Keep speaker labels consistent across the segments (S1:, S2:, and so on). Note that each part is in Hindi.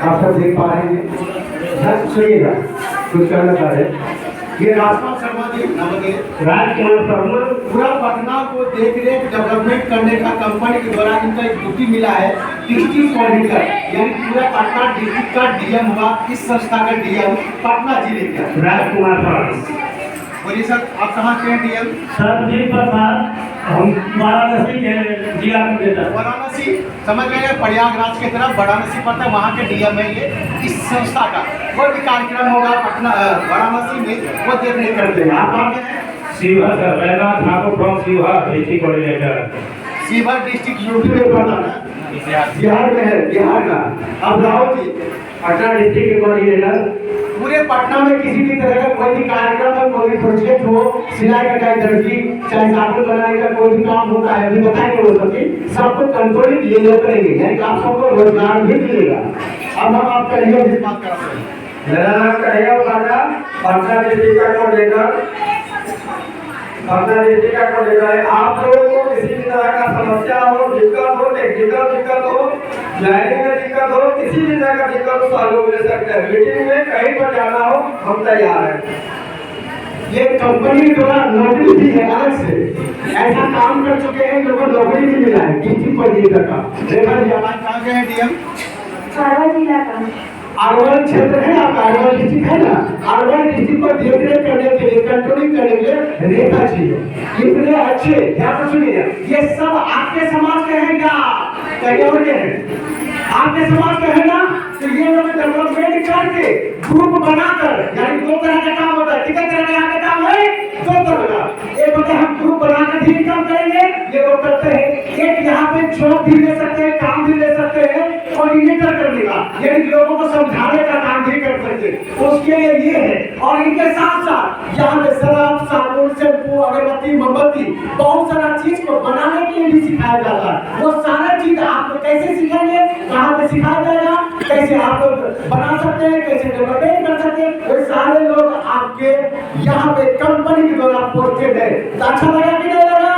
S1: आप सब देख पा रहे हैं। सुनिएगा, कुछ कहना चाह रहे हैं। ये राजकुमार शर्मा जी नवोदय
S2: राजकुमार शर्मा
S1: पूरा पटना को देख रेख डेवलपमेंट करने का कंपनी के द्वारा इनका एक ड्यूटी मिला है डिस्ट्रिक्ट कोऑर्डिनेटर, यानी पूरा पटना डिस्ट्रिक्ट का डीएम हुआ इस संस्था का डीएम पटना जिले का।
S2: राजकुमार शर्मा।
S1: बोलिए सर, आप कहाँ के हैं डीएम?
S2: सर जी प्रसाद, हम वाराणसी के जिला कोऑर्डिनेटर।
S1: वाराणसी समझ गए, प्रयागराज की तरफ वाराणसी पड़ता है, वहाँ के डीएम है ये इस संस्था का। कोई भी कार्यक्रम होगा पटना वाराणसी में वो देख रेख करते हैं। आप कहाँ के हैं?
S2: Shiva sir, Vainath Thakur from Shiva district coordinator.
S1: Shivhar district UP में पड़ता है, बिहार में है, बिहार का। अब राहुल जी
S2: पटना डिस्ट्रिक्ट के कोऑर्डिनेटर।
S1: पूरे पटना में किसी भी तरह का कोई भी कार्यक्रम हो, कोई भी प्रोजेक्ट हो, सिलाई कटाई दर्जी, चाहे साबुन बनाने का कोई भी काम होता है, अभी बताएंगे वो सब चीज, सबको कंट्रोल ये लोग करेंगे, यानी आप सबको रोजगार भी मिलेगा। अब हम आपका रियल से बात कर रहे हैं।
S2: मेरा नाम कन्हैया वाला, पटना डिस्ट्रिक्ट का कोऑर्डिनेटर। पटना डिस्ट्रिक्ट का कोऑर्डिनेटर। आप लोगों को किसी भी तरह का समस्या हो, दिक्कत हो, टेक्निकल दिक्कत हो, लाइनिंग में दिक्कत हो, किसी भी तरह का दिक्कत हो, सहयोग ले सकते हैं। मीटिंग में कहीं पर जाना हो, हम तैयार हैं।
S1: ये कंपनी के द्वारा नौकरी भी है अलग से, ऐसा काम कर चुके हैं, लोगों को नौकरी भी मिला है डिस्ट्रिक्ट कोऑर्डिनेटर का। देखा जी, हमारे कहाँ गए हैं डीएम?
S3: सारा जिला का
S1: अरवल क्षेत्र है आपका, अरवल डिस्ट्रिक्ट है ना, अरवल डिस्ट्रिक्ट को देखरेख करने के लिए, कंट्रोलिंग करने के लिए रेखा जी इतने अच्छे, ध्यान से सुनिए, ये सब आपके समाज के हैं क्या? कहीं और के हैं? आपके समाज के हैं ना? तो ये लोग डेवलपमेंट करके ग्रुप बनाकर, यानी दो तरह का काम होता है, कितने तरह का यहाँ का काम है? दो तरह का। एक होता है हम ग्रुप बनाकर भी काम करेंगे, ये लोग करते हैं। एक यहाँ पे जॉब भी ले सकते हैं, काम भी ले सकते हैं, कोऑर्डिनेटर करने का, यानी लोगों को समझाने का काम भी कर सकते हैं, उसके लिए ये है। और इनके साथ साथ यहाँ पे शराब, साबुन, शैम्पू, अगरबत्ती, मोमबत्ती, बहुत सारा चीज को बनाने के लिए भी सिखाया जाता है। वो सारा चीज आपको कैसे सिखाएंगे, कहाँ पे सिखाया जाएगा, कैसे आप लोग बना सकते हैं, कैसे डेवलपमेंट कर सकते हैं, वो सारे लोग आपके यहाँ पे कंपनी के द्वारा पोस्टेड है। तो अच्छा लगा कि नहीं लगा?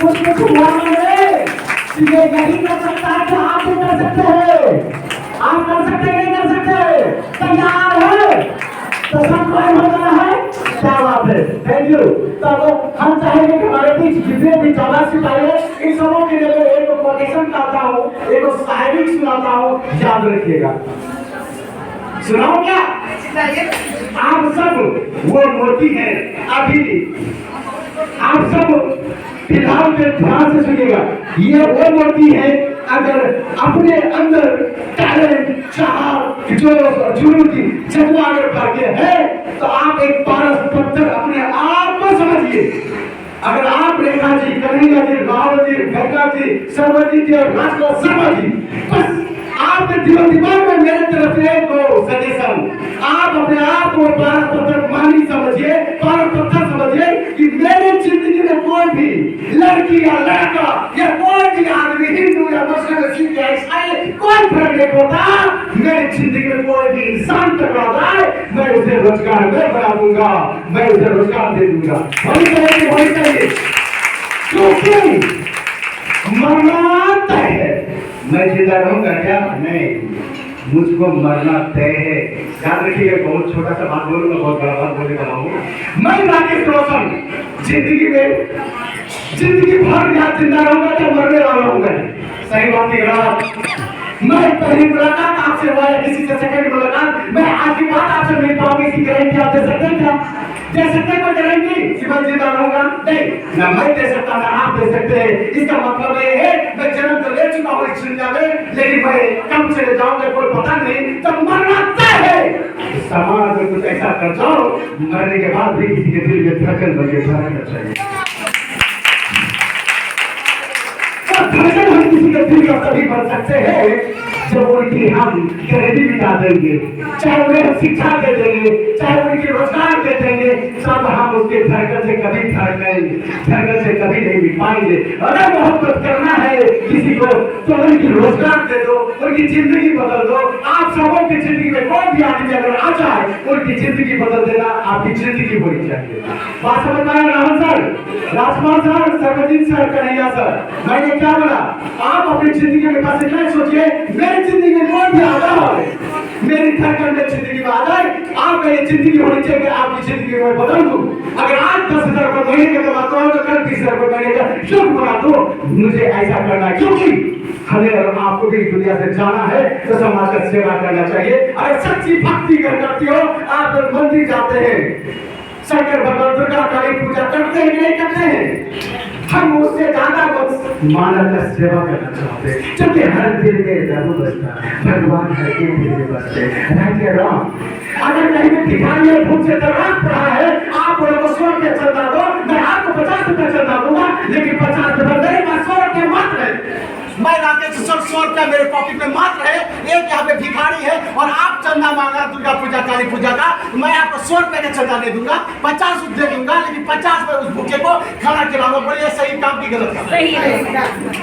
S1: कुछ हुआ नहीं? ये यही कर सकता है कि आप भी कर सकते हैं। आप कर सकते हैं, नहीं कर सकते? तैयार है तो सब कोई हो रहा है, क्या बात है। Thank you. तब हम चाहेंगे कि हमारे बीच जितने भी जवान सिपाही हैं, इन सबों के लिए एक कोटेशन करता हूँ, एक शायरी सुनाता हूँ, याद रखिएगा। सुनाओ क्या? आप सब वो मोती है, अभी आप सब फिलहाल में ध्यान से सुनिएगा, ये वो मोती है, अगर अपने अंदर टैलेंट, चाह, जुनून की जज्बा अगर भर के है, तो आप एक पारस पत्थर अपने आप को समझिए। अगर आप रेखा जी, कन्हैया जी, राहुल जी, गंगा जी, सरवती जी और राजकुमार शर्मा जी, बस आपके दिमाग में मेरे तरफ से एक सजेशन, आप अपने आप को पारस पत्थर मानी समझिए, पारस पत्थर समझिए कि मेरी जिंदगी में कोई भी लड़की या लड़का या कोई भी आदमी, हिंदू या मुस्लिम, सिख या ईसाई, कोई फर्क नहीं पड़ता। मेरी जिंदगी में कोई भी इंसान टकराता है, मैं उसे रोजगार में बना दूंगा, मैं उसे रोजगार दे दूंगा। वही चाहिए, क्योंकि मरना तय है। मैं जिंदा रहूंगा क्या? नहीं, मुझको मरना तय है। याद रखिएगा, बहुत छोटा सा बात बोलूंगा, बहुत बड़ा बात बोलने वाला हूँ। मैं राकेश रोशन जिंदगी भर या जिंदा रहूंगा क्या मरने वाला हूँ? सही बात है। मैं पहली मुलाकात आपसे हुआ है, किसी से सेकंड मुलाकात, मैं आज की बात आपसे मिल पाऊंगी, इसकी गारंटी आप दे सकते हैं क्या? दे सकते हैं कोई गारंटी कि मैं जिंदा रहूंगा? नहीं, ना मैं दे सकता, ना आप दे सकते हैं। इसका मतलब ये है, मैं जन्म तो ले चुका हूँ इस दुनिया में, लेकिन मैं कब चले जाऊंगा कोई पता नहीं, तब मरना तय है। समाज में कुछ ऐसा कर जाओ, मरने के बाद भी किसी के दिल में धड़कन बन के धड़कना चाहिए। धड़कन हम किसी के दिल का तभी बन सकते हैं जब उनकी हम गरीबी मिटा देंगे, चाहे उन्हें शिक्षा दे देंगे, चाहे उनकी रोजगार दे देंगे, तब हम उसके धड़कन से कभी धड़केंगे, धड़कन से कभी नहीं मिट पाएंगे। अगर मोहब्बत करना है किसी को तो उनकी रोजगार दे दो, उनकी जिंदगी बदल दो। आप सबों की जिंदगी में कोई भी आदमी अगर आ जाए, उनकी जिंदगी बदल देना आपकी जिंदगी होनी चाहिए। बात समझ पाए Rahul sir, Rajkumar sir, Sarvajeet sir, Kanhaiya sir, मैंने क्या बोला? आप अपनी जिंदगी में बस इतना सोचिए, मेरी जिंदगी में कोई भी आ जाए, मेरी धड़कन में जिंदगी में आ जाए, आप मेरी जिंदगी होनी चाहिए, आपकी जिंदगी में बदल दूं। अगर आज 10,000 रुपये महीने का कमाता हूं तो कल 20,000 रुपये महीने का शुभ बना दो। मुझे ऐसा करना है क्योंकि हमें और आपको भी दुनिया से जाना है तो समाज का सेवा करना चाहिए। अगर सच्ची भक्ति करती हो, आप मंदिर जाते हैं, शंकर भगवान दुर्गा काली पूजा करते हैं कि नहीं करते हैं? हम उससे ज्यादा मानव का सेवा करना चाहते हैं, क्योंकि हर दिल में दर्द बसता है, भगवान हर के दिल में बसते हैं। राइट या रॉन्ग? अगर कहीं भी भिखारी है, भूख से तड़प रहा है, आप बोलो तो 100 रुपया चंदा दो, मैं आपको 50 रुपया चंदा दूंगा, लेकिन 50 रुपया मेरे पास 100 रुपया मत है। मैं लाके 100 रुपया मेरे पॉकेट में मात्र है, एक यहाँ पे भिखारी है और आप चंदा मांगा दुर्गा पूजा काली पूजा का, मैं आपको 100 रुपए का चंदा दे दूंगा, 50 दे दूंगा, लेकिन 50 में उस भूखे को खाना खिलाऊंगा। बोलिए सही काम की गलत काम? सही है।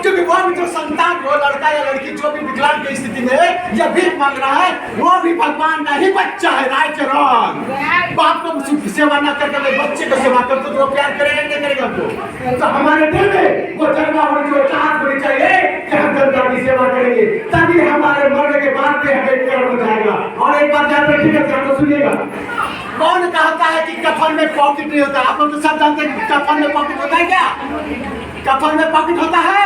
S1: क्योंकि वो भी जो संतान हो, लड़का या लड़की जो भी विकलांग की स्थिति में है या भीख मांग रहा है, वो भी भगवान का ही बच्चा है। राइट या रॉन्ग? बाप को सेवा न करके बच्चे को सेवा कर तो प्यार करेगा नहीं करेगा? तो हमारे दिल में वो जज्बा होनी चाहिए, चाहत होनी चाहिए कि हम जनता की सेवा करेंगे, तभी हमारे मरने के बाद में हमें कर्म हो जाएगा। और एक बात याद रखिएगा, तो सुनिएगा, कौन कहता है कि कफन में पॉकेट नहीं होता? आप लोग तो सब जानते हैं कि कफन में पॉकेट होता है। क्या कफन में पॉकेट होता है?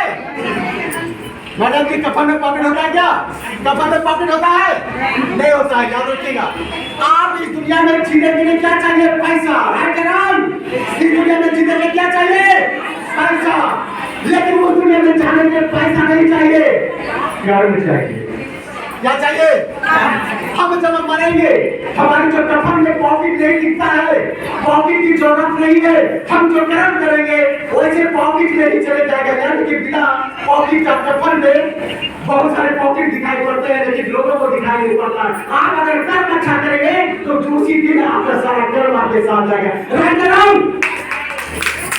S1: मैडम जी, कफन में पॉकेट होता है क्या? कफन में पॉकेट होता है? नहीं होता है, याद रखिएगा। आप इस दुनिया में जीने के लिए क्या चाहिए? पैसा। राइट या रॉन्ग? इस दुनिया में जीने के लिए क्या चाहिए? पैसा। लेकिन उस दुनिया में जाने के लिए पैसा नहीं चाहिए, कर्म चाहिए। क्या चाहिए? हम जब मरेंगे, हमारी जो कफन में पॉकेट नहीं दिखता है, पॉकेट की जरूरत नहीं है, हम जो कर्म करेंगे वैसे पॉकेट में ही चले जाएगा। यानी कि बिना पॉकेट का कफन में बहुत सारे पॉकेट दिखाई पड़ते हैं, लेकिन लोगों को दिखाई नहीं पड़ता। आप अगर कर्म अच्छा करेंगे तो उसी दिन आपका सारा कर्म आपके साथ जाएगा। राइट या रॉन्ग?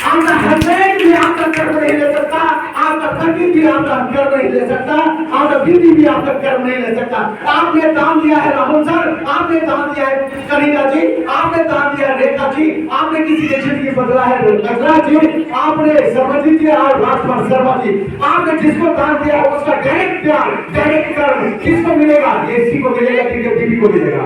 S1: आपका हस्बैंड भी आपका कर्म नहीं ले सकता, आपका पति भी आपका कर्म नहीं ले सकता, आपका बीवी भी आपका कर्म नहीं ले सकता। आपने दान दिया है राहुल सर, आपने दान दिया है कनिका जी, आपने दान दिया है रेखा जी, आपने किसी के जिंदगी बदला है रंजना जी, आपने सर्वजीत जी और राजकुमार शर्मा जी, आपने जिसको दान दिया है उसका डायरेक्ट प्यार, डायरेक्ट कर्म किसको मिलेगा? इसी को मिलेगा, बीवी को मिलेगा।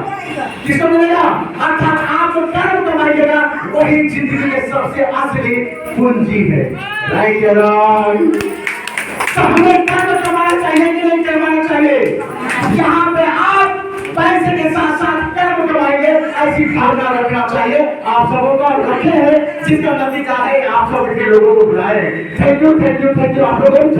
S1: किसको मिलेगा? अर्थात आप जो कर्म कमाइएगा वही जिंदगी के सबसे असली पूंजी है। राइट या रॉन्ग? तो हमें कर्म कमाना चाहिए कि नहीं करवाना चाहिए? यहाँ पे आप पैसे के साथ साथ कर्म कमाएंगे, ऐसी भावना रखना चाहिए। आप सबों का रखे हैं, जिसका नतीजा है आप सब के लोगों को बुलाए। Thank you, thank you, thank you. आप लोग